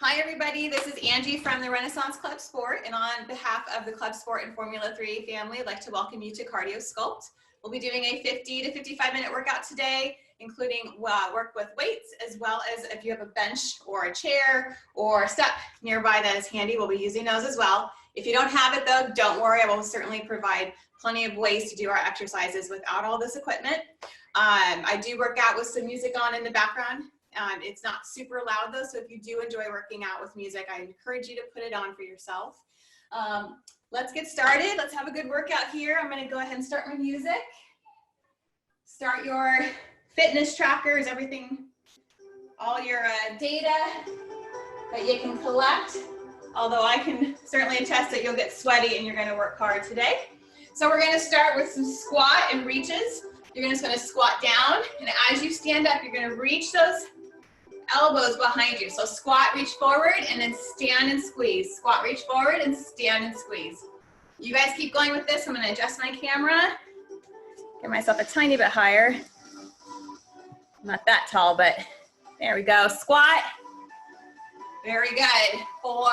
Hi everybody, this is Angie from the Renaissance Club Sport, and on behalf of the Club Sport and Formula 3 family, I'd like to welcome you to Cardio Sculpt. We'll be doing a 50 to 55 minute workout today, including work with weights, as well as if you have a bench or a chair or a step nearby that is handy, we'll be using those as well. If you don't have it though, don't worry, I will certainly provide plenty of ways to do our exercises without all this equipment. I do work out with some music on in the background. It's not super loud though, so if you do enjoy working out with music, I encourage you to put it on for yourself. Let's get started. Let's have a good workout here. I'm going to go ahead and start my music. Start your fitness trackers, everything, all your data that you can collect. Although I can certainly attest that you'll get sweaty and you're going to work hard today. So we're going to start with some squat and reaches. You're just going to squat down, and as you stand up, you're going to reach those elbows behind you. So squat, reach forward, and then stand and squeeze. Squat, reach forward, and stand and squeeze. You guys keep going with this. I'm going to adjust my camera. Get myself a tiny bit higher. Not that tall, but there we go. Squat. Very good. 4,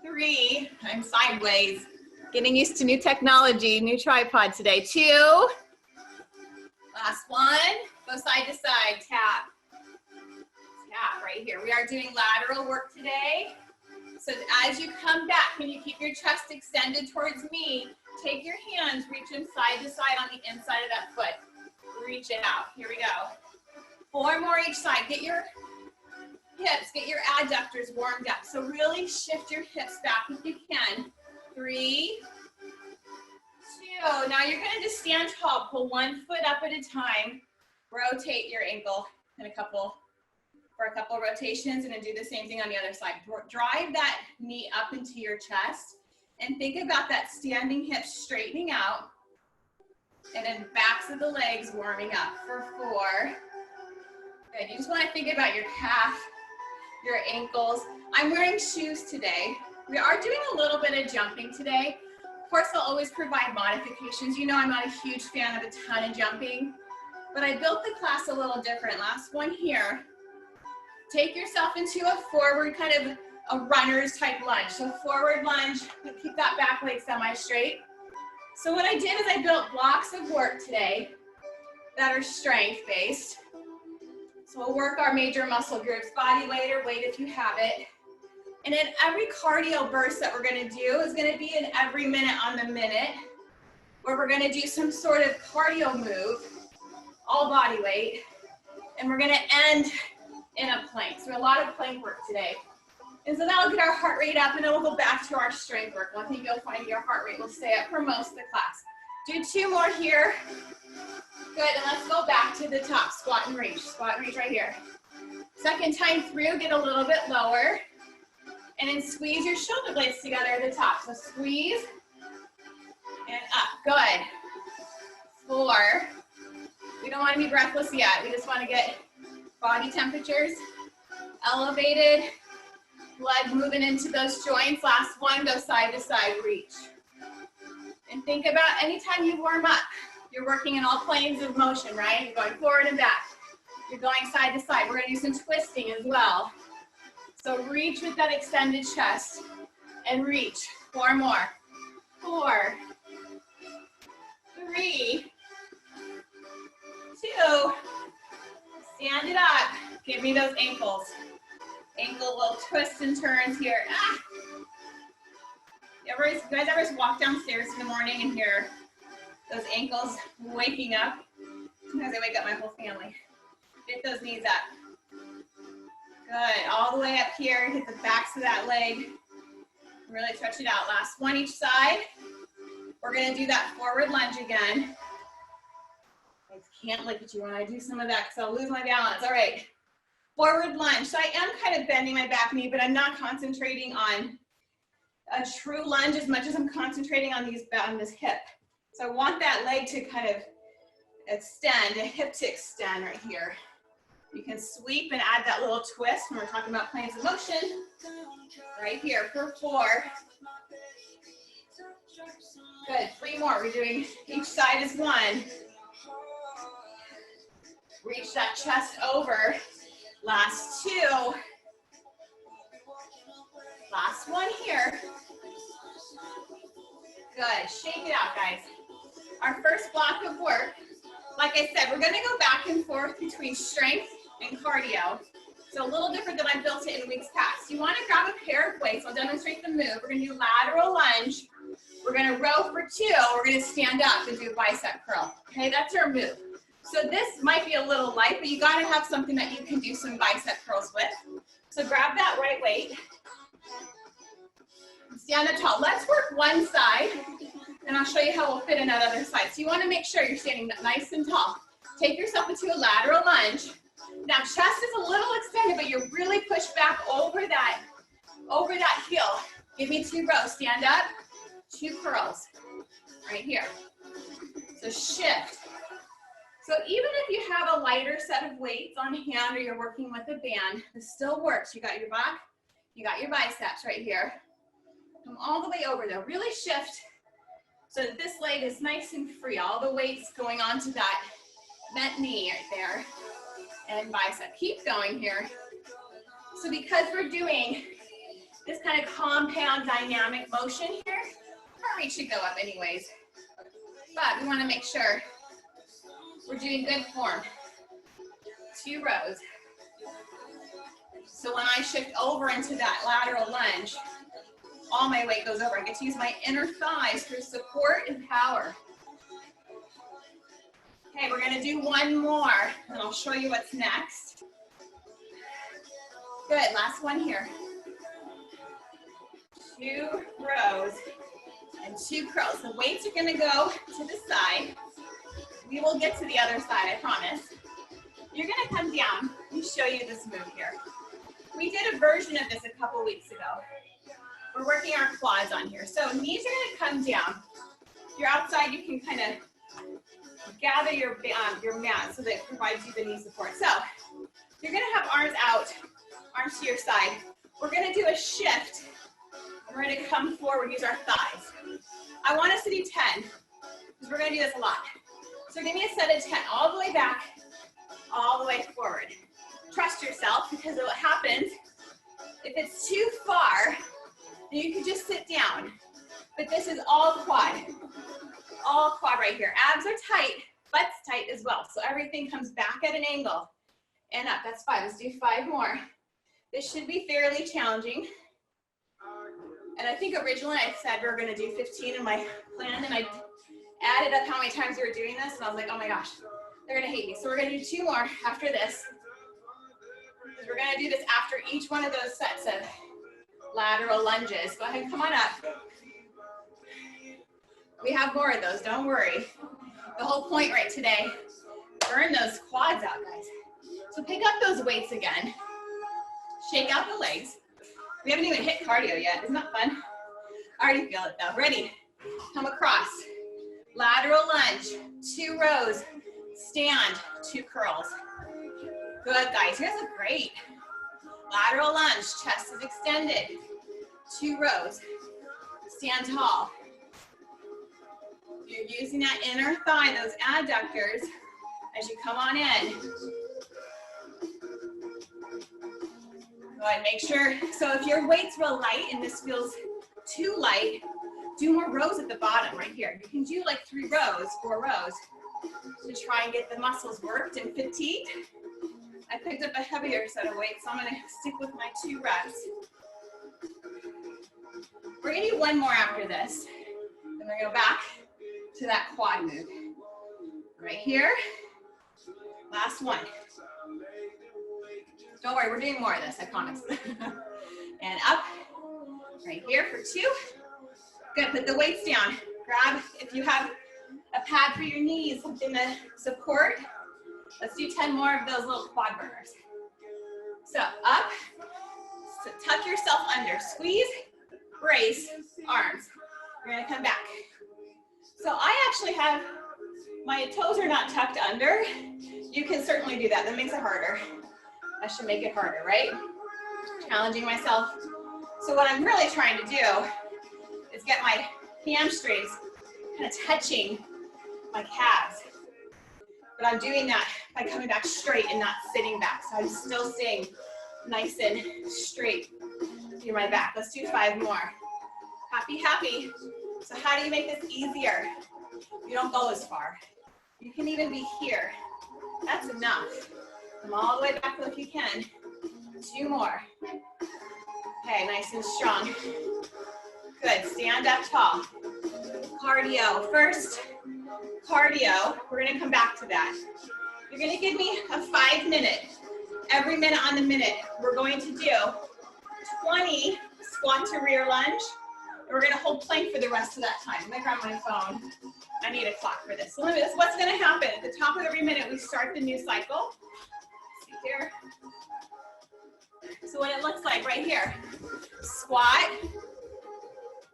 3. I'm sideways. Getting used to new technology, new tripod today. 2. Last one. Go side to side. Tap. Tap right here. We are doing lateral work today. So as you come back, can you keep your chest extended towards me? Take your hands, reach them side to side on the inside of that foot. Reach it out. Here we go. 4 more each side. Get your hips, get your adductors warmed up. So really shift your hips back if you can. 3, 2. Now you're going to just stand tall. Pull one foot up at a time. Rotate your ankle in for a couple rotations, and then do the same thing on the other side. Drive that knee up into your chest, and think about that standing hip straightening out, and then backs of the legs warming up for 4. Good. You just want to think about your calf, your ankles. I'm wearing shoes today. We are doing a little bit of jumping today. Of course, I'll always provide modifications. You know I'm not a huge fan of a ton of jumping, but I built the class a little different. Last one here. Take yourself into a forward, kind of a runner's type lunge. So forward lunge, keep that back leg semi-straight. So what I did is I built blocks of work today that are strength-based. So we'll work our major muscle groups, body weight or weight if you have it. And then every cardio burst that we're going to do is going to be an every minute on the minute, where we're going to do some sort of cardio move, all body weight, and we're going to end in a plank. So a lot of plank work today. And so that'll get our heart rate up, and then we'll go back to our strength work. I think you'll find your heart rate will stay up for most of the class. Do 2 more here. Good, and let's go back to the top. Squat and reach. Squat and reach right here. Second time through, get a little bit lower. And then squeeze your shoulder blades together at the top. So squeeze and up. Good. 4. We don't want to be breathless yet. We just want to get body temperatures elevated. Blood moving into those joints. Last one, go side to side, reach. And think about anytime you warm up, you're working in all planes of motion, right? You're going forward and back. You're going side to side. We're going to do some twisting as well. So reach with that extended chest and reach. 4 more. 4, 3, 2. Stand it up. Give me those ankles. Ankle little twists and turns here. Ah. You guys ever walk downstairs in the morning and hear those ankles waking up? Sometimes I wake up my whole family. Get those knees up. Good, all the way up here, hit the backs of that leg. Really stretch it out. Last one each side. We're gonna do that forward lunge again. I can't look at you when I do some of that because I'll lose my balance. All right, forward lunge. So I am kind of bending my back knee, but I'm not concentrating on a true lunge as much as I'm concentrating on this hip. So I want that leg to kind of extend, the hip to extend right here. You can sweep and add that little twist when we're talking about planes of motion. Right here for 4. Good, 3 more. We're doing each side is 1. Reach that chest over. Last 2. Last one here. Good, shake it out, guys. Our first block of work, like I said, we're gonna go back and forth between strength and cardio. So a little different than I built it in weeks past. You wanna grab a pair of weights. I'll demonstrate the move. We're gonna do lateral lunge. We're gonna row for 2. We're gonna stand up and do a bicep curl. Okay, that's our move. So this might be a little light, but you gotta have something that you can do some bicep curls with. So grab that right weight. Stand up tall. Let's work one side, and I'll show you how we'll fit in that other side. So you wanna make sure you're standing nice and tall. Take yourself into a lateral lunge. Now chest is a little extended, but you're really pushed back over that heel. Give me 2 rows. Stand up, 2 curls, right here. So shift. So even if you have a lighter set of weights on hand or you're working with a band, this still works. You got your back, you got your biceps right here. Come all the way over though. Really shift so that this leg is nice and free. All the weights going onto that bent knee right there. And bicep. Keep going here. So because we're doing this kind of compound dynamic motion here, heart rate should go up anyways. But we want to make sure we're doing good form. 2 rows. So when I shift over into that lateral lunge, all my weight goes over. I get to use my inner thighs for support and power. Okay, we're gonna do one more, and I'll show you what's next. Good, last one here. 2 rows and 2 curls. The weights are gonna go to the side. We will get to the other side, I promise. You're gonna come down. Let me show you this move here. We did a version of this a couple weeks ago. We're working our quads on here. So knees are gonna come down. If you're outside, you can kind of gather your mat so that it provides you the knee support. So you're gonna have arms out, arms to your side. We're gonna do a shift. We're gonna come forward, use our thighs. I want us to do 10, because we're gonna do this a lot. So give me a set of 10, all the way back, all the way forward. Trust yourself, because what happens, if it's too far, then you can just sit down. But this is all quad right here. Abs are tight, butt's tight as well. So everything comes back at an angle and up. That's 5. Let's do 5 more. This should be fairly challenging. And I think originally I said we were going to do 15 in my plan, and I added up how many times we were doing this, and I was like, oh my gosh, they're going to hate me. So we're going to do 2 more after this. Because we're going to do this after each one of those sets of lateral lunges. Go ahead and come on up. We have more of those, don't worry. The whole point right today, burn those quads out, guys. So pick up those weights again. Shake out the legs. We haven't even hit cardio yet. Isn't that fun? I already feel it though. Ready? Come across. Lateral lunge. 2 rows. Stand. 2 curls. Good, guys. You guys look great. Lateral lunge. Chest is extended. 2 rows. Stand tall. You're using that inner thigh, those adductors, as you come on in. Go ahead, make sure. So if your weight's real light and this feels too light, do more rows at the bottom right here. You can do like 3 rows, 4 rows to try and get the muscles worked and fatigued. I picked up a heavier set of weights, so I'm gonna stick with my 2 reps. We're gonna do 1 more after this. Then we're gonna go back to that quad move. Right here. Last one. Don't worry, we're doing more of this, I promise. And up. Right here for 2. Good, put the weights down. Grab, if you have a pad for your knees, something to support. Let's do 10 more of those little quad burners. So up, so tuck yourself under. Squeeze, brace, arms. You're gonna come back. So I actually have, my toes are not tucked under. You can certainly do that. That makes it harder. That should make it harder, right? Challenging myself. So what I'm really trying to do is get my hamstrings kind of touching my calves. But I'm doing that by coming back straight and not sitting back. So I'm still staying nice and straight. do my back. Let's do 5 more. Happy, happy. So how do you make this easier? You don't go as far. You can even be here. That's enough. Come all the way back if you can. 2 more. Okay, nice and strong. Good, stand up tall. Cardio, first cardio, we're gonna come back to that. You're gonna give me a 5-minute. Every minute on the minute, we're going to do 20 squat to rear lunge. And we're gonna hold plank for the rest of that time. I'm gonna grab my phone. I need a clock for this. So this is what's gonna happen. At the top of every minute, we start the new cycle. See here. So what it looks like right here, squat.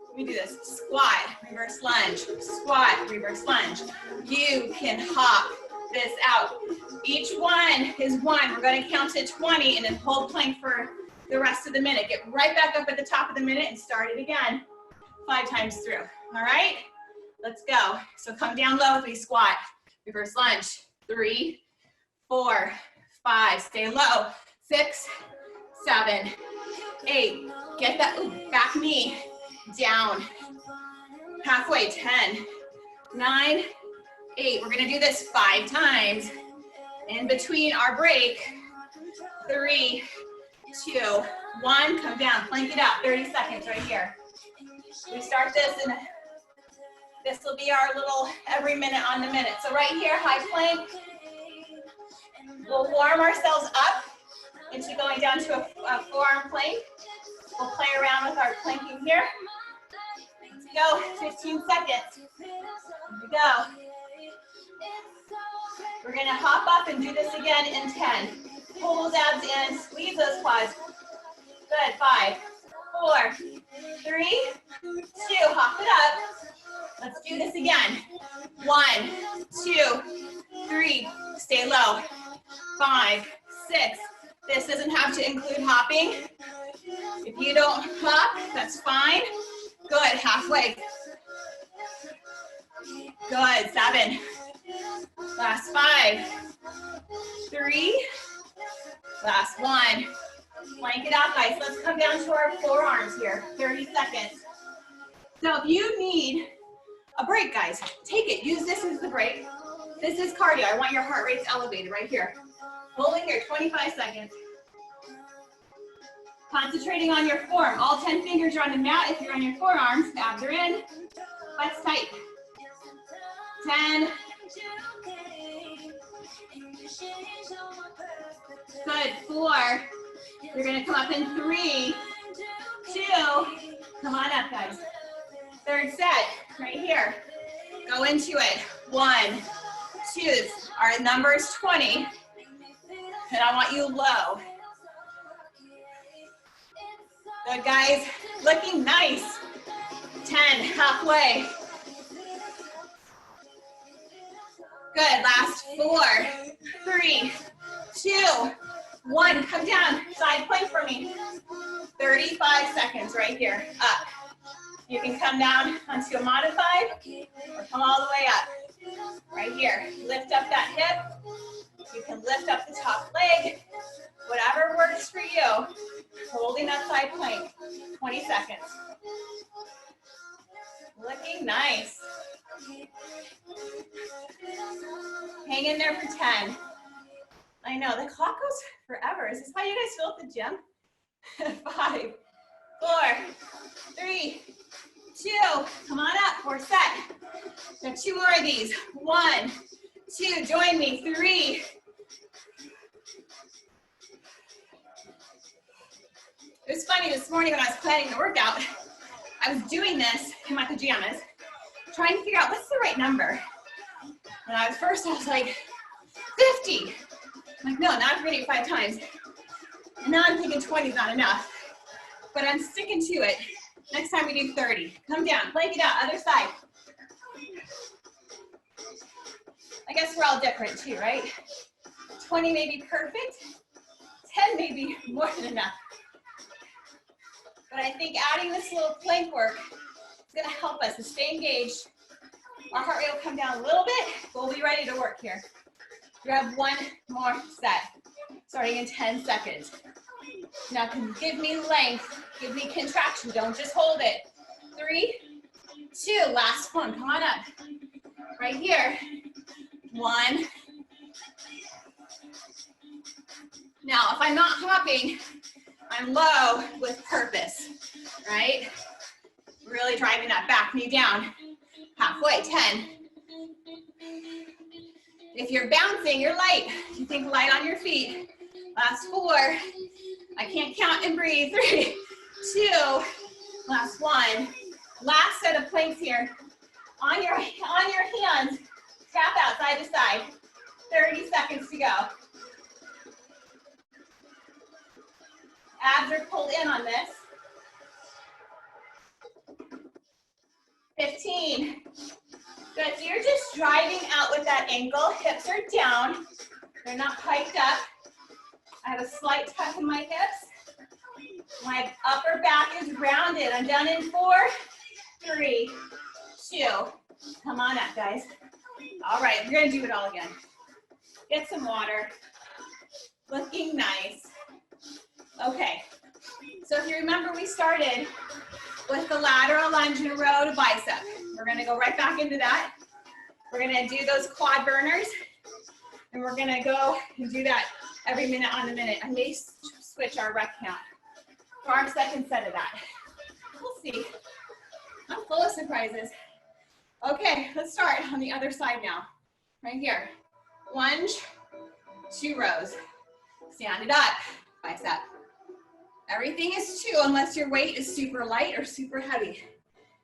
Let me do this. Squat, reverse lunge, squat, reverse lunge. You can hop this out. Each one is 1. We're going to count to 20 and then hold plank for the rest of the minute. Get right back up at the top of the minute and start it again 5 times through. All right? Let's go. So come down low with me. Squat, reverse lunge. 3, 4, 5. Stay low. 6, 7, 8. Get that back knee down. Halfway. 10, 9, 8. We're gonna do this 5 times. In between our break. 3, 2, 1. Come down. Plank it out. 30 seconds right here. We start this and this will be our little every minute on the minute. So right here, high plank. We'll warm ourselves up into going down to a forearm plank. We'll play around with our planking here. Let's go, 15 seconds. Here we go. We're gonna hop up and do this again in 10. Pull those abs in, squeeze those quads. Good, 5, 4, 3, 2, hop it up. Let's do this again. 1, 2, 3, stay low. 5, 6. This doesn't have to include hopping. If you don't hop, that's fine. Good, halfway. Good, 7. Last 5, 3, last 1. Plank it out, guys. Let's come down to our forearms here. 30 seconds. So if you need a break, guys, take it. Use this as the break. This is cardio. I want your heart rates elevated right here. Hold it here, 25 seconds. Concentrating on your form. All 10 fingers are on the mat. If you're on your forearms, abs are in. Butts tight. 10. Good, 4. You're gonna come up in 3, 2. Come on up, guys. Third set, right here. Go into it. 1, 2. Our number is 20. And I want you low. Good, guys. Looking nice. 10, halfway. Good, last 4, 3, 2, 1. Come down, side plank for me. 35 seconds right here, up. You can come down onto a modified or come all the way up. Right here, lift up that hip. You can lift up the top leg. Whatever works for you. Holding that side plank, 20 seconds. Looking nice. Hang in there for 10. I know, the clock goes forever. Is this how you guys feel at the gym? 5, 4, 3, 2. Come on up, 4 set. Got 2 more of these. 1, 2, join me. 3. It was funny this morning when I was planning the workout, I was doing this in my pajamas, trying to figure out what's the right number. And I was like, 50. I'm like, no, now I'm reading it 5 times. And now I'm thinking 20 is not enough. But I'm sticking to it. Next time we do 30. Come down, plank it out, other side. I guess we're all different too, right? 20 may be perfect. 10 may be more than enough. But I think adding this little plank work is gonna help us to stay engaged. Our heart rate will come down a little bit, but we'll be ready to work here. You have 1 more set, starting in 10 seconds. Now give me length, give me contraction, don't just hold it. 3, 2, last one, come on up. Right here, 1. Now, if I'm not hopping, I'm low with purpose, right? Really driving that back knee down. Halfway, 10. If you're bouncing, you're light. You think light on your feet. Last 4. I can't count and breathe. 3, 2, last 1. Last set of planks here. On your hands, tap out side to side. 30 seconds to go. Abs are pulled in on this. 15. Good, so you're just driving out with that ankle. Hips are down. They're not piked up. I have a slight tuck in my hips. My upper back is rounded. I'm done in 4, 3, 2. Come on up, guys. All right, we're gonna do it all again. Get some water. Looking nice. Okay, so if you remember, we started with the lateral lunge and a row to bicep. We're gonna go right back into that. We're gonna do those quad burners, and we're gonna go and do that every minute on the minute. I may switch our rep count for our second set of that. We'll see. I'm full of surprises. Okay, let's start on the other side now. Right here. Lunge, 2 rows. Stand it up, bicep. Everything is 2 unless your weight is super light or super heavy.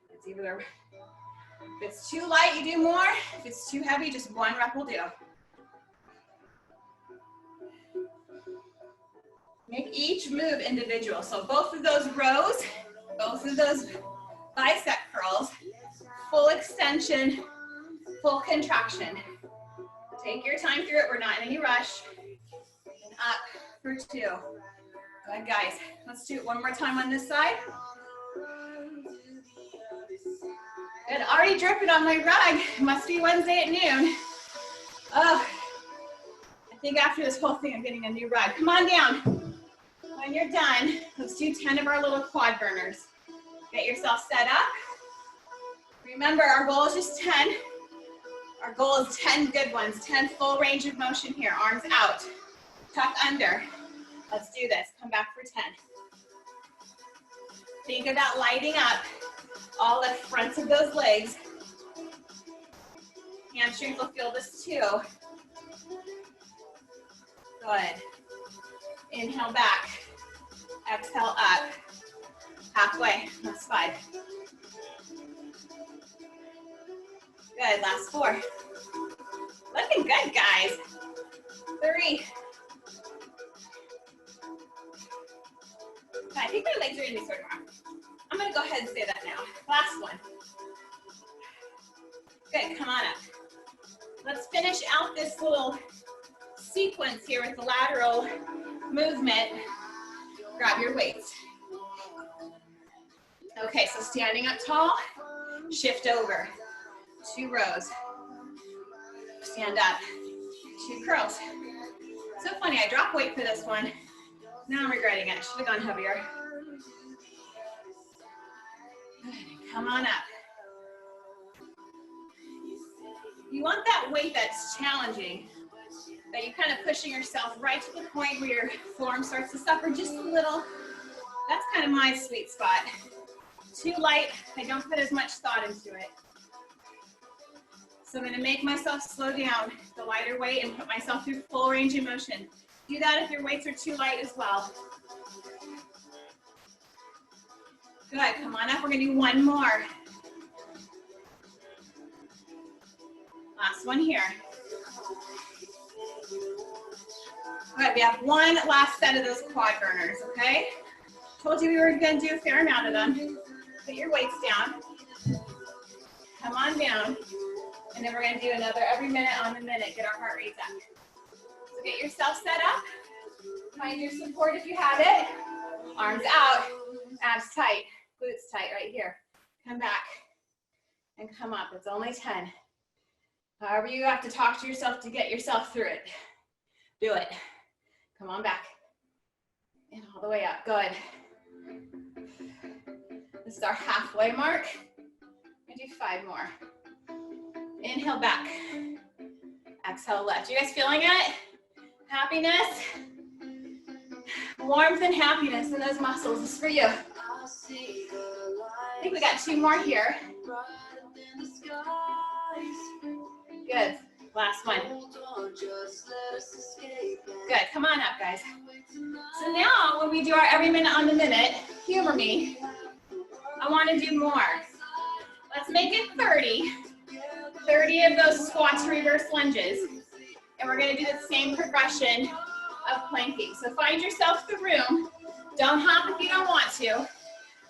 It's either, if it's too light, you do more. If it's too heavy, just 1 rep will do. Make each move individual. So both of those rows, both of those bicep curls, full extension, full contraction. Take your time through it. We're not in any rush. And up for 2. Good, guys. Let's do it one more time on this side. Good. Already dripping on my rug. It must be Wednesday at noon. Oh, I think after this whole thing, I'm getting a new rug. Come on down. When you're done, let's do 10 of our little quad burners. Get yourself set up. Remember, our goal is just 10. Our goal is 10 good ones, 10 full range of motion here. Arms out, tuck under. Let's do this. Come back for 10. Think about lighting up all the fronts of those legs. Hamstrings will feel this too. Good. Inhale back. Exhale up. Halfway. Last 5. Good. Last 4. Looking good, guys. 3. I think my legs are gonna be sort of wrong. I'm gonna go ahead and say that now. Last one. Good, come on up. Let's finish out this little sequence here with the lateral movement. Grab your weights. Okay, so standing up tall, shift over. 2 rows. Stand up. 2 curls. So funny, I dropped weight for this one. Now I'm regretting it. Should have gone heavier. Good. Come on up. You want that weight that's challenging, that you're kind of pushing yourself right to the point where your form starts to suffer just a little. That's kind of my sweet spot. Too light, I don't put as much thought into it. So I'm gonna make myself slow down the lighter weight and put myself through full range of motion. Do that if your weights are too light as well. Good, come on up, we're gonna do 1 more. Last one here. All right, we have 1 last set of those quad burners, okay? Told you we were gonna do a fair amount of them. Put your weights down. Come on down. And then we're gonna do another every minute on the minute, get our heart rates up. So get yourself set up. Find your support if you have it. Arms out, abs tight, glutes tight right here. Come back and come up. It's only 10. However you have to talk to yourself to get yourself through it. Do it. Come on back. And all the way up, good. This is our halfway mark. I'm gonna do 5 more. Inhale back. Exhale left. You guys feeling it? Happiness? Warmth and happiness in those muscles is for you. I think we got 2 more here. Good. Last one. Good. Come on up, guys. So now when we do our every minute on the minute, humor me. I want to do more. Let's make it 30. 30 of those squats to reverse lunges. And we're going to do the same progression of planking. So find yourself the room. Don't hop if you don't want to.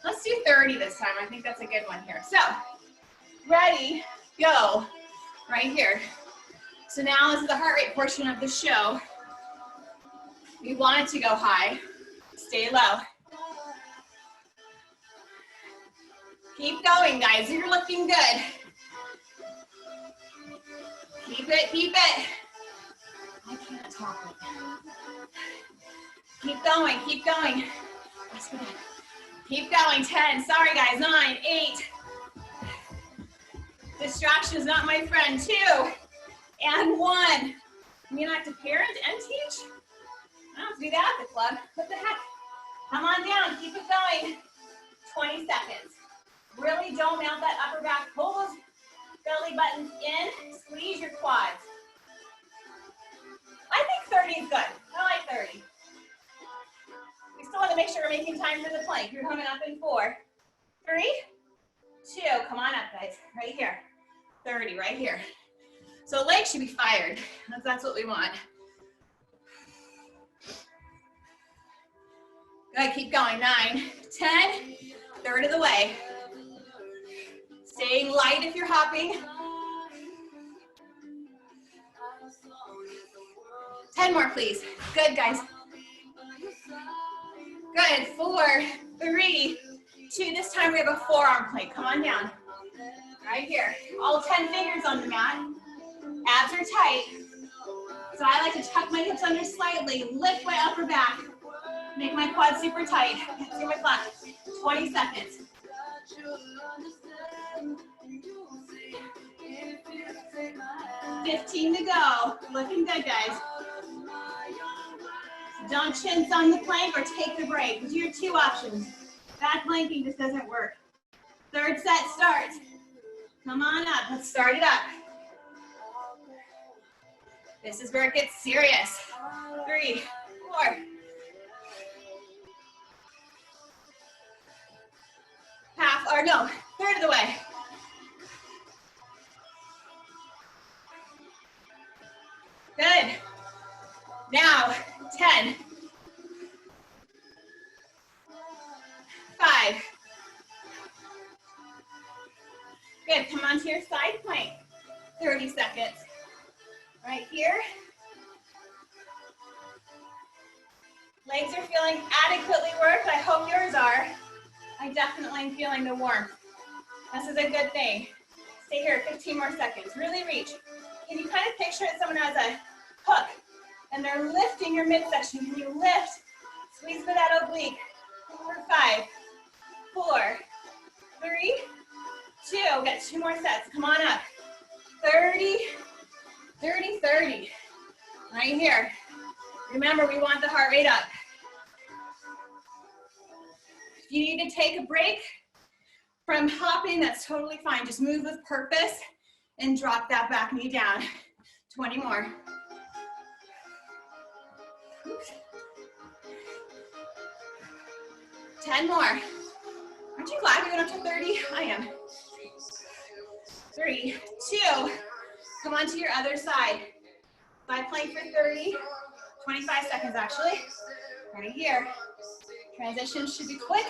Let's do 30 this time. I think that's a good one here. So, ready, go. Right here. So now this is the heart rate portion of the show. We want it to go high. Stay low. Keep going, guys. You're looking good. Keep it, keep it. I can't talk. Keep going, keep going. Keep going, 10. Sorry, guys, 9, 8. Distraction is not my friend, 2, and 1. I mean, I have to parent and teach? I don't have to do that at the club. What the heck? Come on down, keep it going. 20 seconds. Really don't mount that upper back. Pull those belly buttons in, squeeze your quads. I think 30 is good. I like 30. We still want to make sure we're making time for the plank. You're coming up in 4, 3, 2. Come on up, guys. Right here. 30, right here. So legs should be fired. That's what we want. Good, keep going. 9, 10, third of the way. Staying light if you're hopping. 10 more, please. Good, guys. Good, 4, 3, 2. This time we have a forearm plank. Come on down. Right here. All 10 fingers on the mat. Abs are tight. So I like to tuck my hips under slightly, lift my upper back, make my quads super tight. See my clock. 20 seconds. 15 to go. Looking good, guys. Don't chintz on the plank or take the break. These are your 2 options. Back planking just doesn't work. Third set starts. Come on up. Let's start it up. This is where it gets serious. 3, 4. Half, or no, third of the way. Good. Now, 10. 5. Good, come onto your side plank. 30 seconds. Right here. Legs are feeling adequately worked. I hope yours are. I definitely am feeling the warmth. This is a good thing. Stay here, 15 more seconds. Really reach. Can you kind of picture it? Someone has a hook and they're lifting your midsection. Can you lift? Squeeze for that oblique. For 5, 4, 3, 2. Got 2 more sets. Come on up. 30, 30, 30. Right here. Remember, we want the heart rate up. If you need to take a break from hopping, that's totally fine. Just move with purpose and drop that back knee down. 20 more. Oops. 10 more. Aren't you glad we went up to 30? I am. 3, 2. Come on to your other side. Side plank for 30. 25 seconds actually. Right here. Transitions should be quick,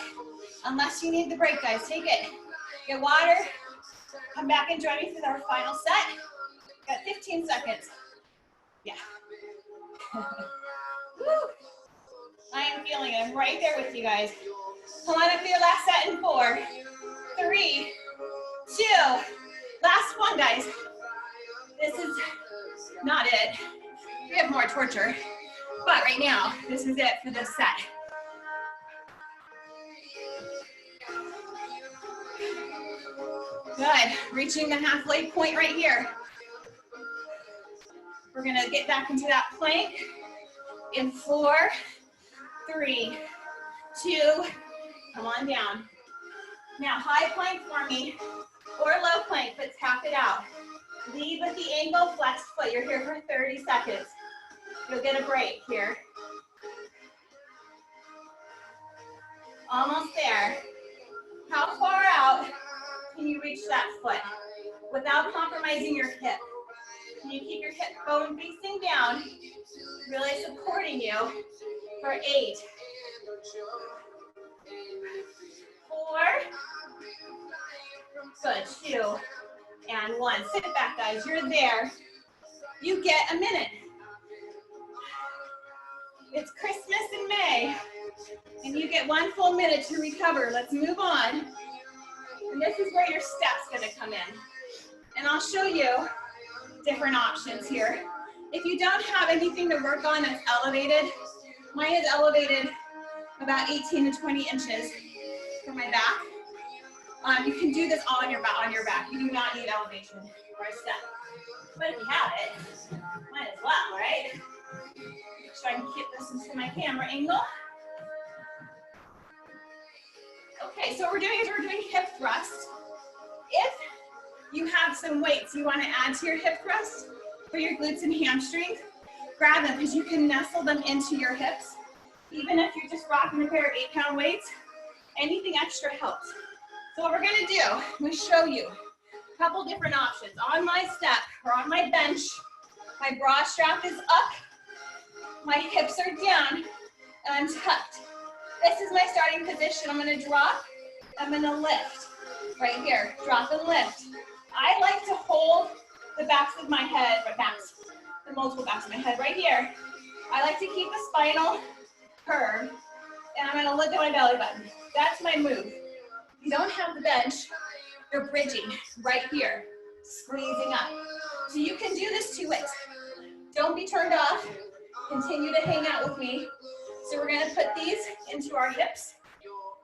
unless you need the break, guys. Take it. Get water. Come back and join me for our final set. Got 15 seconds. Yeah. Woo. I am feeling it. I'm right there with you guys. Come on up for your last set in 4, 3, 2. Last one, guys. This is not it. We have more torture. But right now, this is it for this set. Good, reaching the halfway point right here. We're gonna get back into that plank in 4, 3, 2, come on down. Now high plank for me, or low plank, but tap it out. Lead with the angle, flexed foot. You're here for 30 seconds. You'll get a break here. Almost there. How far out can you reach that foot without compromising your hip? Can you keep your hip bone facing down, really supporting you for 8, 4, good, 2, and 1. Sit back, guys, you're there. You get a minute. It's Christmas in May, and you get 1 full minute to recover. Let's move on. And this is where your step's gonna come in. And I'll show you different options here. If you don't have anything to work on that's elevated, mine is elevated about 18 to 20 inches for my back. You can do this all on your back. You do not need elevation for a step. But if you have it, might as well, right? Try and keep this into my camera angle. Okay, so what we're doing is we're doing hip thrust. If you have some weights you want to add to your hip thrust for your glutes and hamstrings, grab them because you can nestle them into your hips. Even if you're just rocking a pair of 8-pound weights, anything extra helps. So what we're going to do, I'm going to show you a couple different options. On my step or on my bench, my bra strap is up, my hips are down, and I'm tucked. This is my starting position. I'm going to drop, I'm going to lift right here, drop and lift. I like to hold the backs of my head, the multiple backs of my head right here. I like to keep the spinal curve, and I'm going to look at my belly button. That's my move. If you don't have the bench, you're bridging right here, squeezing up. So you can do this 2 ways. Don't be turned off. Continue to hang out with me. So we're going to put these into our hips,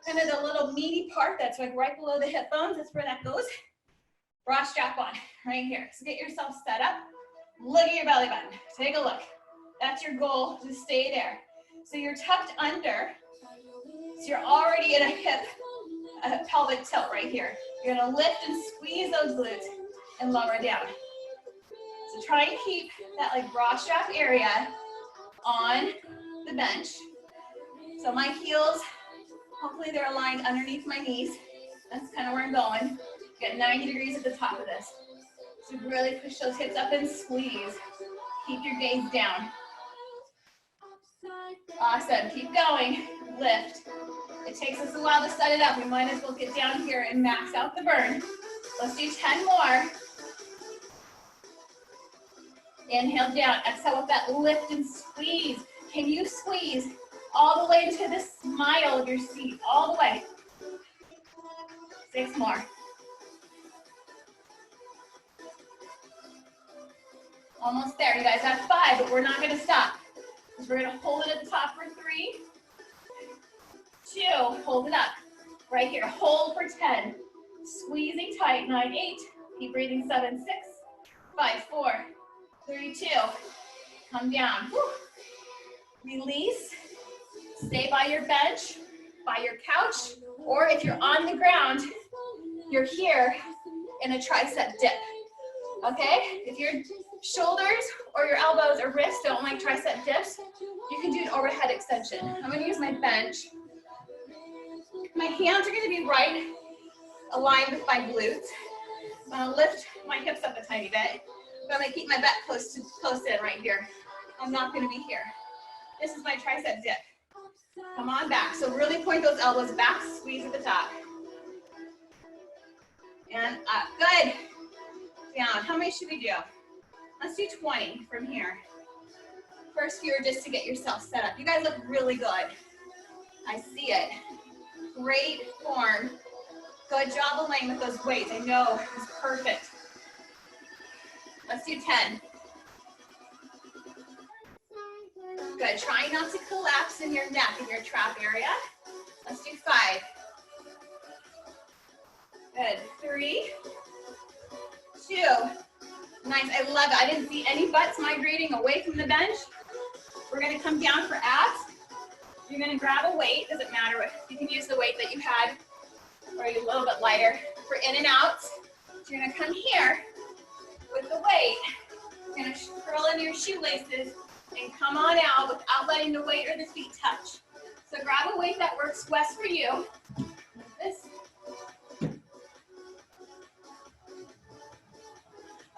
kind of the little meaty part that's like right below the hip bones. That's where that goes. Bra strap on right here. So get yourself set up. Look at your belly button. Take a look. That's your goal. Just stay there. So you're tucked under. So you're already in a pelvic tilt right here. You're going to lift and squeeze those glutes and lower down. So try and keep that like bra strap area on the bench. So my heels, hopefully they're aligned underneath my knees. That's kind of where I'm going. Get 90 degrees at the top of this. So really push those hips up and squeeze. Keep your gaze down. Awesome, keep going, lift. It takes us a while to set it up. We might as well get down here and max out the burn. Let's do 10 more. Inhale down, exhale with that lift and squeeze. Can you squeeze all the way into the smile of your seat, all the way? 6 more. Almost there, you guys have 5, but we're not gonna stop. Because we're gonna hold it at the top for 3, 2, hold it up. Right here, hold for 10. Squeezing tight, 9, 8. Keep breathing, 7, 6, 5, 4, 3, 2. Come down. Whew. Release. Stay by your bench, by your couch, or if you're on the ground, you're here in a tricep dip. Okay? If your shoulders or your elbows or wrists don't like tricep dips, you can do an overhead extension. I'm going to use my bench. My hands are going to be right aligned with my glutes. I'm going to lift my hips up a tiny bit. But I'm going to keep my butt close in right here. I'm not going to be here. This is my tricep dip. Come on back. So really point those elbows back, squeeze at the top. And up. Good. Down. How many should we do? Let's do 20 from here. First few are just to get yourself set up. You guys look really good. I see it. Great form. Good job Elaine with those weights. I know, it's perfect. Let's do 10. Good. Try not to collapse in your neck, in your trap area. Let's do 5. Good. 3, 2. Nice, I love it. I didn't see any butts migrating away from the bench. We're gonna come down for abs. You're gonna grab a weight, doesn't matter what, you can use the weight that you had, or a little bit lighter for in and outs. So you're gonna come here with the weight. You're gonna curl into your shoelaces and come on out without letting the weight or the feet touch. So grab a weight that works best for you. This.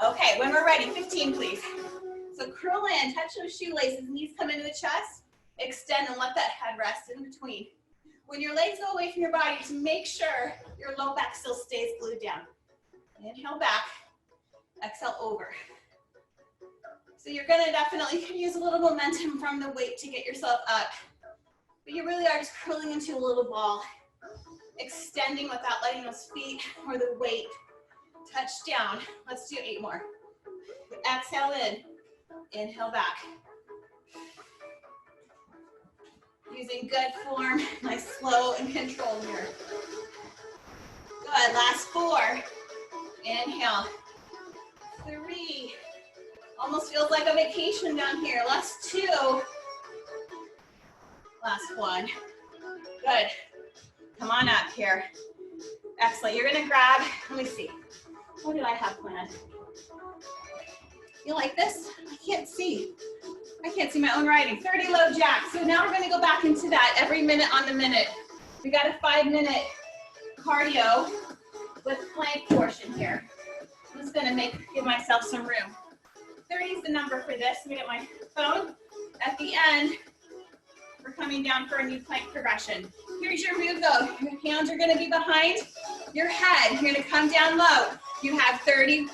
Okay, when we're ready, 15 please. So curl in, touch those shoelaces, knees come into the chest, extend and let that head rest in between. When your legs go away from your body, just make sure your low back still stays glued down. Inhale back, exhale over. So you're gonna definitely use a little momentum from the weight to get yourself up. But you really are just curling into a little ball, extending without letting those feet or the weight touch down. Let's do 8 more. Exhale in, inhale back. Using good form, nice slow and control here. Good, last 4. Inhale, 3. Almost feels like a vacation down here. Last 2. Last 1. Good. Come on up here. Excellent. You're gonna grab, let me see. What did I have planned? You like this? I can't see. I can't see my own writing. 30 low jacks. So now we're gonna go back into that every minute on the minute. We got a 5-minute cardio with plank portion here. I'm just gonna give myself some room. 30 is the number for this. Let me get my phone. At the end, we're coming down for a new plank progression. Here's your move though. Your hands are gonna be behind your head. You're gonna come down low. You have 30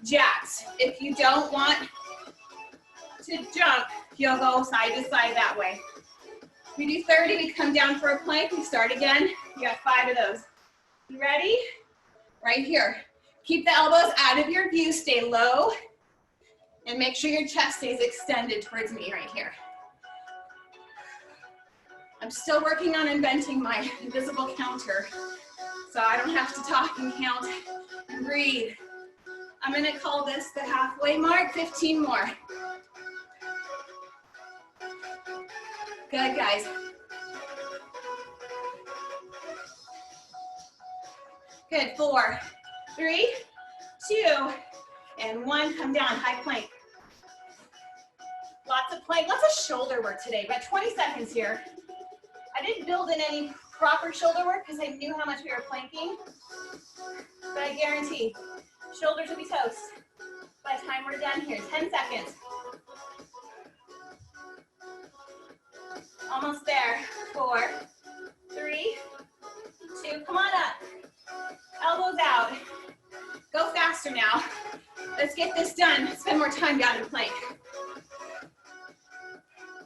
jacks. If you don't want to jump, you'll go side to side that way. We do 30, we come down for a plank, we start again. You got 5 of those. You ready? Right here. Keep the elbows out of your view, stay low, and make sure your chest stays extended towards me right here. I'm still working on inventing my invisible counter, so I don't have to talk and count and breathe. I'm gonna call this the halfway mark, 15 more. Good, guys. Good, 4, 3, 2, and 1. Come down, high plank. Lots of plank, lots of shoulder work today. We've got 20 seconds here. I didn't build in any proper shoulder work because I knew how much we were planking, but I guarantee shoulders will be toast by the time we're done here. 10 seconds. Almost there. 4, 3, 2, come on up. Elbows out. Go faster now. Let's get this done. Spend more time down in plank.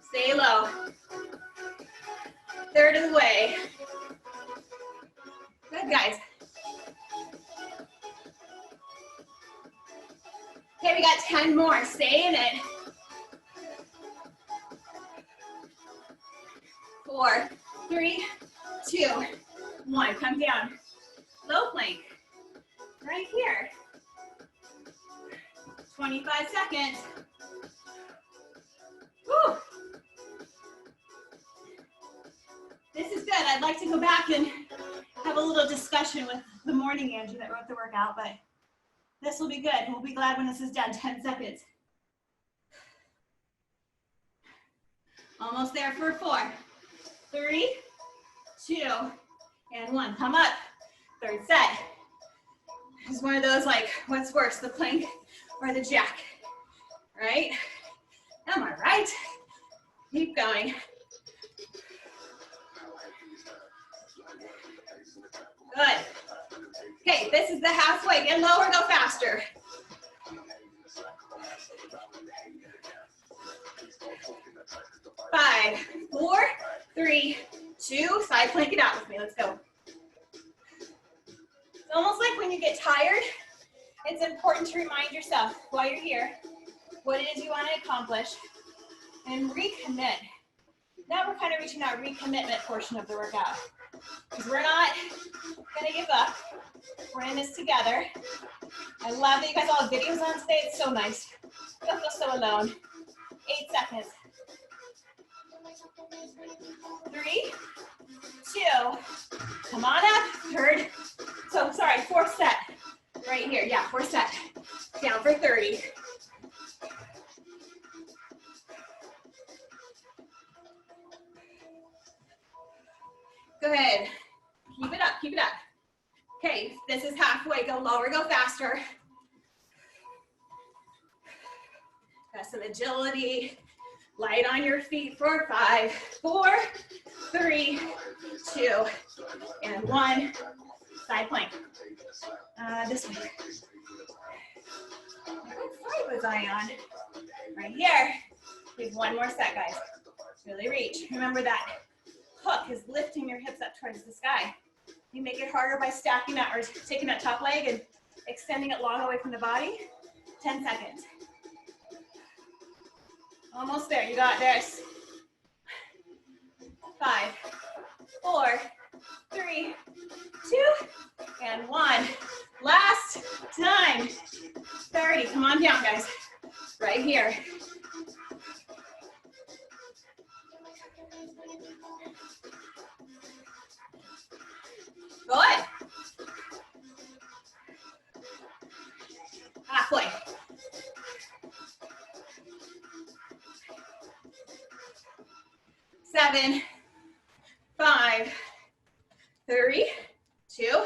Stay low. 1/3 of the way. Good, guys. Okay, we got 10 more. Stay in it. 4, 3, 2, 1. Come down. Low plank. Right here. 25 seconds. Woo. This is good. I'd like to go back and have a little discussion with the morning Angie that wrote the workout, but this will be good. We'll be glad when this is done. 10 seconds. Almost there for 4, 3, 2, and 1. Come up. 3rd set. It's one of those like, what's worse, the plank or the jack, right? Am I right? Keep going. Good. Okay, this is the halfway. Get lower, go faster. 5, 4, 3, 2. Side plank it out with me. Let's go. It's almost like when you get tired, it's important to remind yourself while you're here what it is you want to accomplish and recommit. Now we're kind of reaching our recommitment portion of the workout. because we're not gonna give up. We're in this together. I love that you guys all have videos on today. It's so nice. You don't feel so alone. 8 seconds. 3, 2, come on up, third. So sorry, fourth set. Right here, yeah, fourth set. Down for 30. Good. Keep it up, keep it up. Okay, this is halfway. Go lower, go faster. Got some agility. Light on your feet for 5, 4, 3, 2, and 1. Side plank. This way. What side was I on? Right here. We have one more set, guys. Really reach. Remember that hook is lifting your hips up towards the sky. You make it harder by stacking that or taking that top leg and extending it long away from the body. 10 seconds. Almost there, you got this. 5, 4, 3, 2, and 1. Last time. 30, come on down, guys. Right here. Good. Halfway. Seven, 5, 3, 2.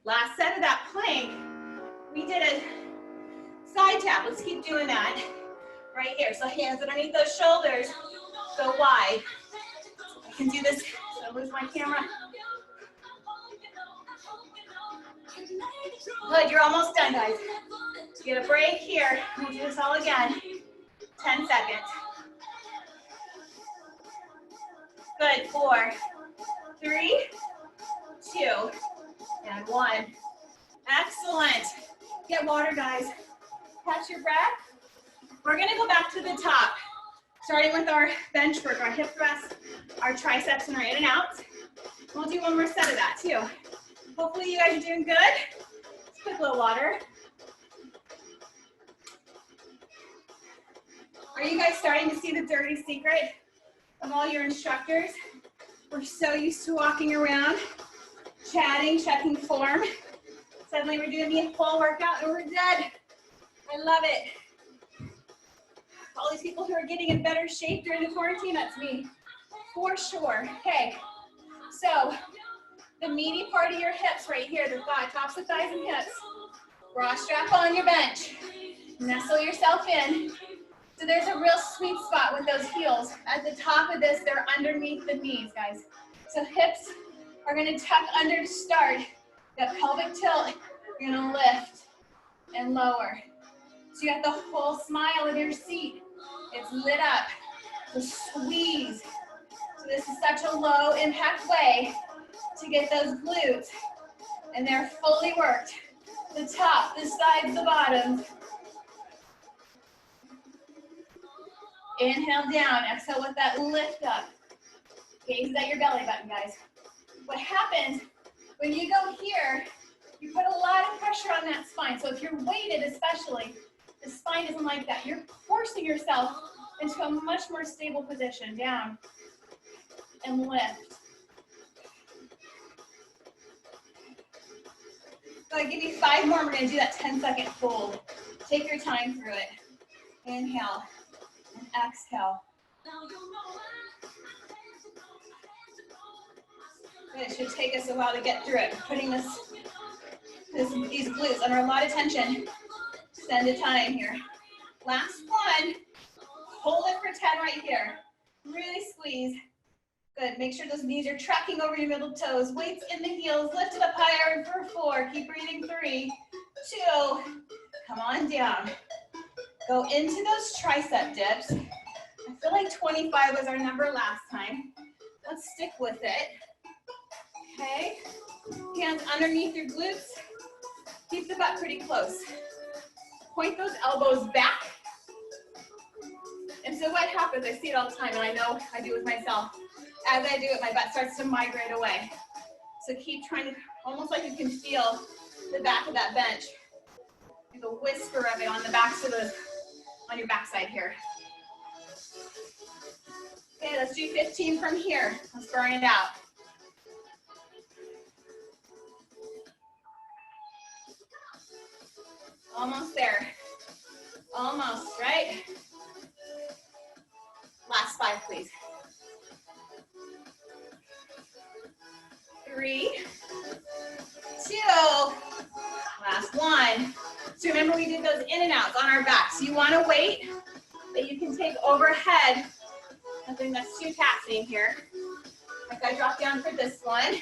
Last set of that plank. We did a side tap. Let's keep doing that. Right here. So hands underneath those shoulders. Go wide. I can do this. So lose my camera. Good. You're almost done, guys. Get a break here. We'll do this all again. 10 seconds. Good, 4, 3, 2, and 1. Excellent. Get water, guys. Catch your breath. We're gonna go back to the top, starting with our bench work, our hip thrusts, our triceps, and our in and out. We'll do one more set of that too. Hopefully you guys are doing good. Let's quick little water. Are you guys starting to see the dirty secret of all your instructors? We're so used to walking around, chatting, checking form. Suddenly we're doing the full workout and we're dead. I love it. All these people who are getting in better shape during the quarantine, that's me, for sure. Okay, so the meaty part of your hips right here, the thigh, tops of thighs and hips. Bra strap on your bench. Nestle yourself in. So there's a real sweet spot with those heels. At the top of this, they're underneath the knees, guys. So hips are gonna tuck under to start. That pelvic tilt, you're gonna lift and lower. So you got the whole smile of your seat. It's lit up. So squeeze. So this is such a low impact way to get those glutes. And they're fully worked. The top, the sides, the bottoms. Inhale down, exhale with that lift up. Gaze at your belly button, guys. What happens when you go here, you put a lot of pressure on that spine. So if you're weighted especially, the spine isn't like that. You're forcing yourself into a much more stable position. Down and lift. So I give you 5 more. We're gonna do that 10-second fold. Take your time through it. Inhale and exhale. It should take us a while to get through it. Putting these glutes under a lot of tension. Extend the time here. Last one. Hold it for 10 right here. Really squeeze. Good. Make sure those knees are tracking over your middle toes. Weights in the heels. Lift it up higher for 4. Keep breathing. 3, 2. Come on down. Go into those tricep dips. I feel like 25 was our number last time. Let's stick with it. Okay. Hands underneath your glutes. Keep the butt pretty close. Point those elbows back. And so what happens, I see it all the time, and I know I do it with myself. As I do it, my butt starts to migrate away. So keep trying to, almost like you can feel the back of that bench. Like a whisper of it on the backs of those, on your backside here. Okay, let's do 15 from here. Let's burn it out. Almost there. Almost, right? Last 5, please. 3, 2, last 1. So remember we did those in and outs on our back. So you want a weight that you can take overhead. Nothing that's too taxing here. Like I dropped down for this one.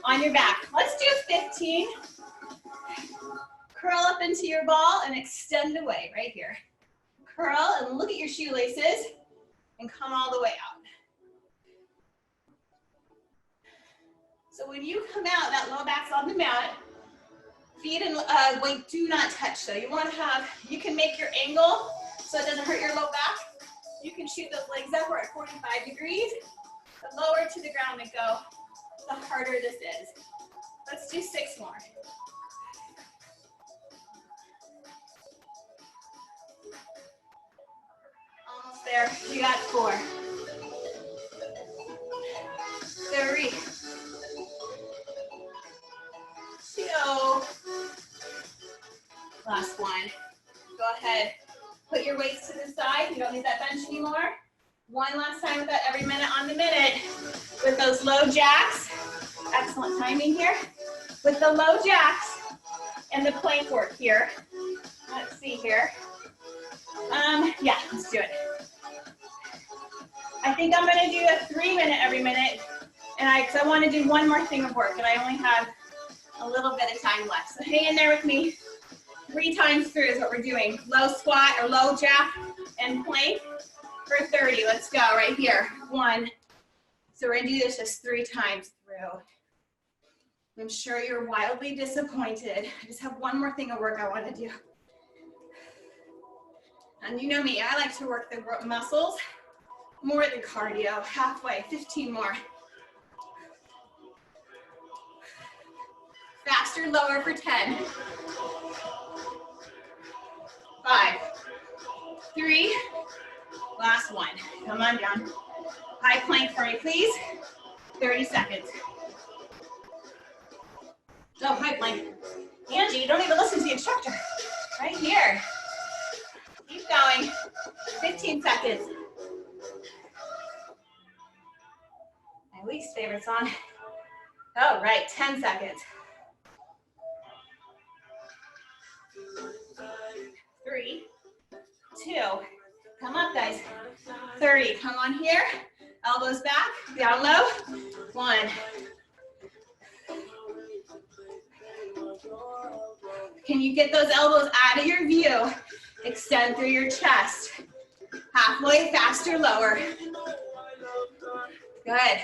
On your back. Let's do 15. Curl up into your ball and extend away right here. Curl and look at your shoelaces and come all the way out. So when you come out, that low back's on the mat. Feet and weight do not touch though. You want to have, you can make your angle so it doesn't hurt your low back. You can shoot those legs upward at 45 degrees. The lower to the ground they go, the harder this is. Let's do 6 more. Almost there. You got 4. 3. 2. Last 1. Go ahead. Put your weights to the side. You don't need that bench anymore. One last time with that every minute on the minute. With those low jacks. Excellent timing here. With the low jacks and the plank work here. Let's see here. Yeah, let's do it. I think I'm gonna do a 3-minute every minute, and because I want to do one more thing of work, and I only have a little bit of time left. So hang in there with me. 3 times through is what we're doing. Low squat or low jack and plank for 30. Let's go right here. 1. So we're gonna do this just 3 times through. I'm sure you're wildly disappointed. I just have one more thing of work I want to do. And you know me, I like to work the muscles more than cardio. Halfway, 15 more. Faster, lower for 10. 5, 3, last 1. Come on down. High plank for me, please. 30 seconds. Oh, high plank. Angie, you don't even listen to the instructor. Right here. Keep going. 15 seconds. My least favorite song. Oh, right, 10 seconds. 3, 2, come up, guys. 30, come on here. Elbows back, down low. 1. Can you get those elbows out of your view? Extend through your chest. Halfway, faster, lower. Good.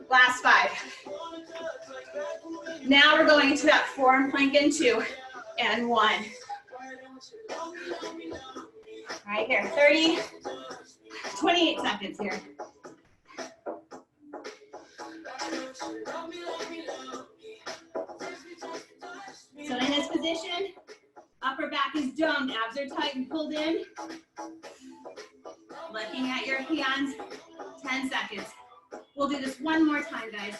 Last 5. Now we're going into that forearm plank in 2 and 1. Right here, 30, 28 seconds here. So in this position, upper back is domed, abs are tight and pulled in. Looking at your hands, 10 seconds. We'll do this one more time, guys.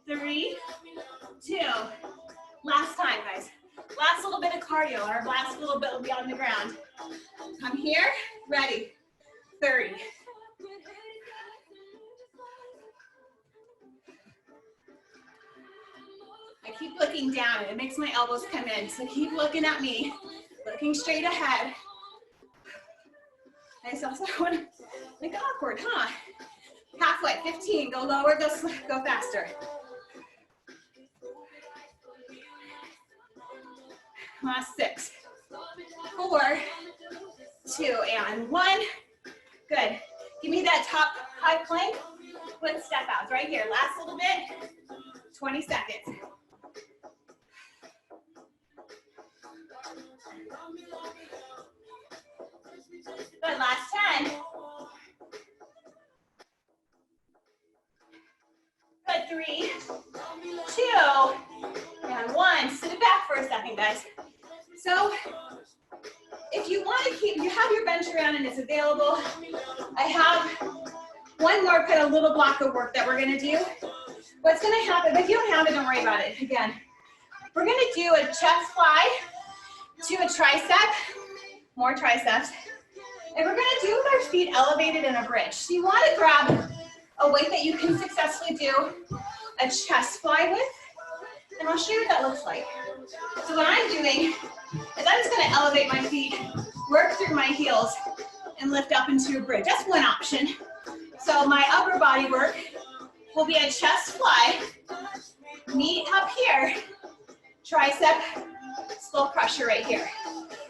3, 2, last time, guys. Last little bit of cardio, our last little bit will be on the ground. Come here, ready, 30. I keep looking down and it makes my elbows come in, so keep looking at me, looking straight ahead. I also want to, like awkward, huh? Halfway, 15, go lower, go faster. Last 6, 4, 2, and 1. Good. Give me that top high plank with step outs right here. Last little bit, 20 seconds. Good, last 10. 3, 2, and 1. Sit it back for a second, guys. So if you want to keep, you have your bench around and it's available. I have one more kind of little block of work that we're going to do. What's going to happen, but if you don't have it, don't worry about it. Again, we're going to do a chest fly to a tricep, more triceps, and we're going to do with our feet elevated in a bridge. So you want to grab a weight that you can successfully do a chest fly with, and I'll show you what that looks like. So what I'm doing is I'm just going to elevate my feet, work through my heels, and lift up into a bridge. That's one option. So my upper body work will be a chest fly, knee up here, tricep, skull crusher right here.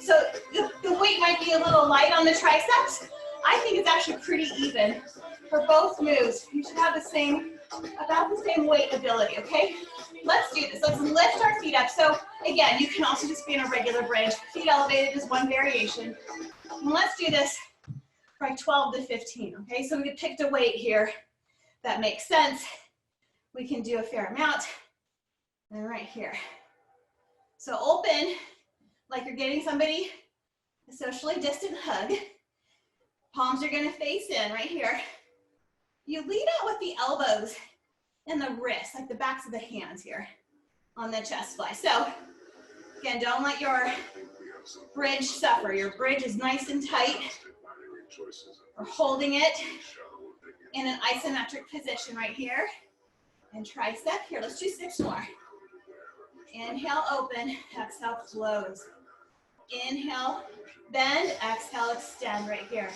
So the weight might be a little light on the triceps. I think it's actually pretty even for both moves. You should have the same, about the same weight ability, okay? Let's do this. Let's lift our feet up. So again, you can also just be in a regular bridge. Feet elevated is one variation. And let's do this for like 12 to 15, okay? So we picked a weight here that makes sense. We can do a fair amount. And right here. So open, like you're giving somebody a socially distant hug. Palms are gonna face in right here. You lead out with the elbows and the wrists, like the backs of the hands here on the chest fly. So again, don't let your bridge suffer. Your bridge is nice and tight. We're holding it in an isometric position right here. And tricep, here, let's do 6 more. Inhale, open, exhale, close. Inhale, bend, exhale, extend right here.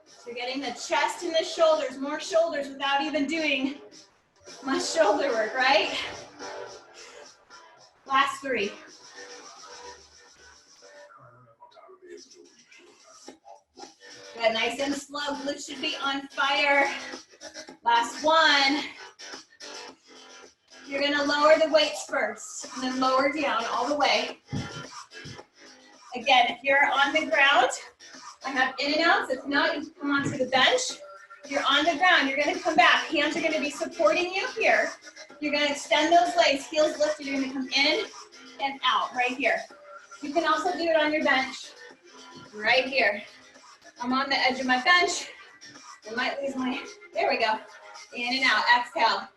So you're getting the chest and the shoulders, more shoulders without even doing much shoulder work, right? Last 3. Good, nice and slow, glutes should be on fire. Last 1. You're gonna lower the weights first, and then lower down all the way. Again, if you're on the ground, I have in and outs. If not, you come onto the bench. If you're on the ground, you're gonna come back. Hands are gonna be supporting you here. You're gonna extend those legs, heels lifted. You're gonna come in and out right here. You can also do it on your bench right here. I'm on the edge of my bench. I might lose my, there we go. In and out, exhale.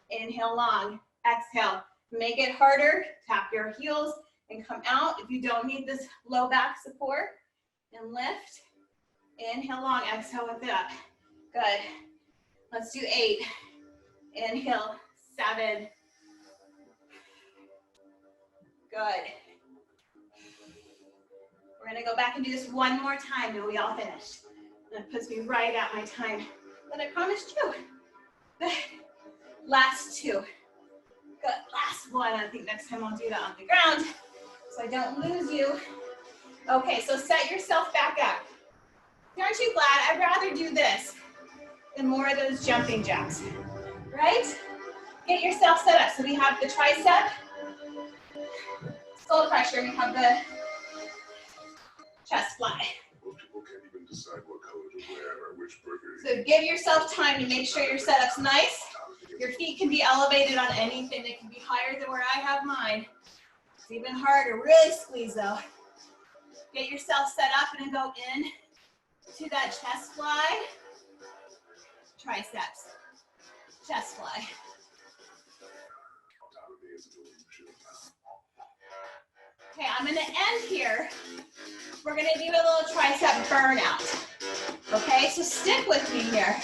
Inhale long, exhale. Make it harder, tap your heels and come out if you don't need this low back support. And lift, inhale long, exhale with it up. Good. Let's do 8. Inhale, 7. Good. We're gonna go back and do this one more time till we all finish. That puts me right at my time that I promised you. Good. Last 2. Good. Last 1. I think next time I'll do that on the ground so I don't lose you. Okay, so set yourself back up. Aren't you glad? I'd rather do this than more of those jumping jacks, right? Get yourself set up. So we have the tricep, skull crusher, we have the chest fly. People can't even decide what color to wear or which burger. So give yourself time to make sure your setup's nice. Your feet can be elevated on anything. They can be higher than where I have mine. It's even harder. Really squeeze though. Get yourself set up and then go in to that chest fly. Triceps. Chest fly. Okay, I'm gonna end here. We're gonna do a little tricep burnout. Okay, so stick with me here.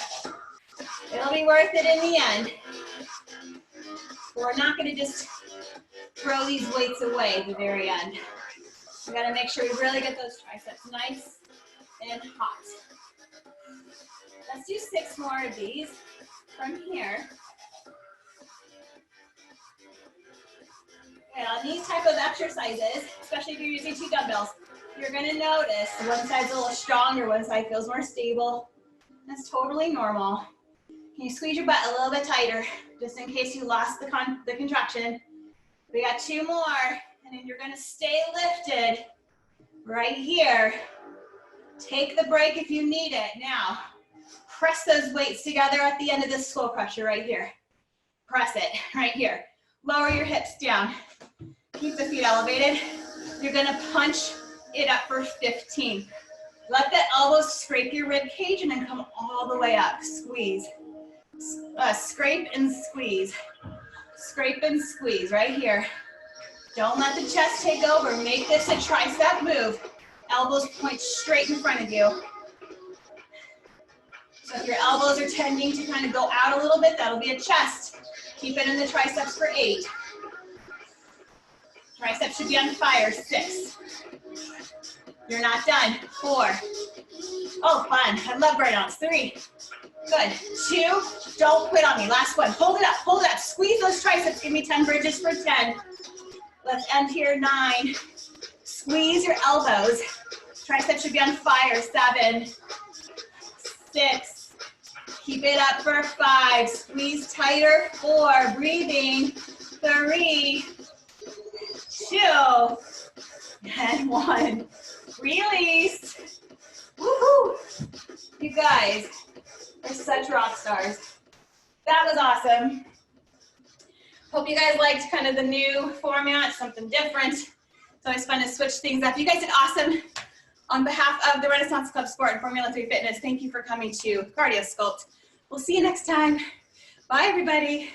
It'll be worth it in the end. We're not gonna just throw these weights away at the very end. We gotta make sure we really get those triceps nice and hot. Let's do 6 more of these from here. Okay, on these type of exercises, especially if you're using 2 dumbbells, you're gonna notice one side's a little stronger, one side feels more stable. That's totally normal. Can you squeeze your butt a little bit tighter, just in case you lost the contraction? We got 2 more, and then you're gonna stay lifted right here. Take the break if you need it. Now, press those weights together at the end of this slow pressure right here. Press it right here. Lower your hips down. Keep the feet elevated. You're gonna punch it up for 15. Let the elbows scrape your rib cage and then come all the way up. Squeeze. Scrape and squeeze. Scrape and squeeze right here. Don't let the chest take over. Make this a tricep move. Elbows point straight in front of you. So if your elbows are tending to kind of go out a little bit, that'll be a chest. Keep it in the triceps for 8. Triceps should be on fire. 6. You're not done. 4. Oh, fun. I love burnouts. 3. Good. 2. Don't quit on me. Last one. Hold it up. Hold it up. Squeeze those triceps. Give me 10 bridges for 10. Let's end here. 9. Squeeze your elbows. Triceps should be on fire. 7. 6. Keep it up for 5. Squeeze tighter. 4. Breathing. 3. 2. And 1. Release. Woohoo! You guys are such rock stars. That was awesome. Hope you guys liked kind of the new format, something different. It's always fun to switch things up. You guys did awesome. On behalf of the Renaissance Club Sport and Formula 3 Fitness, thank you for coming to Cardio Sculpt. We'll see you next time. Bye, everybody.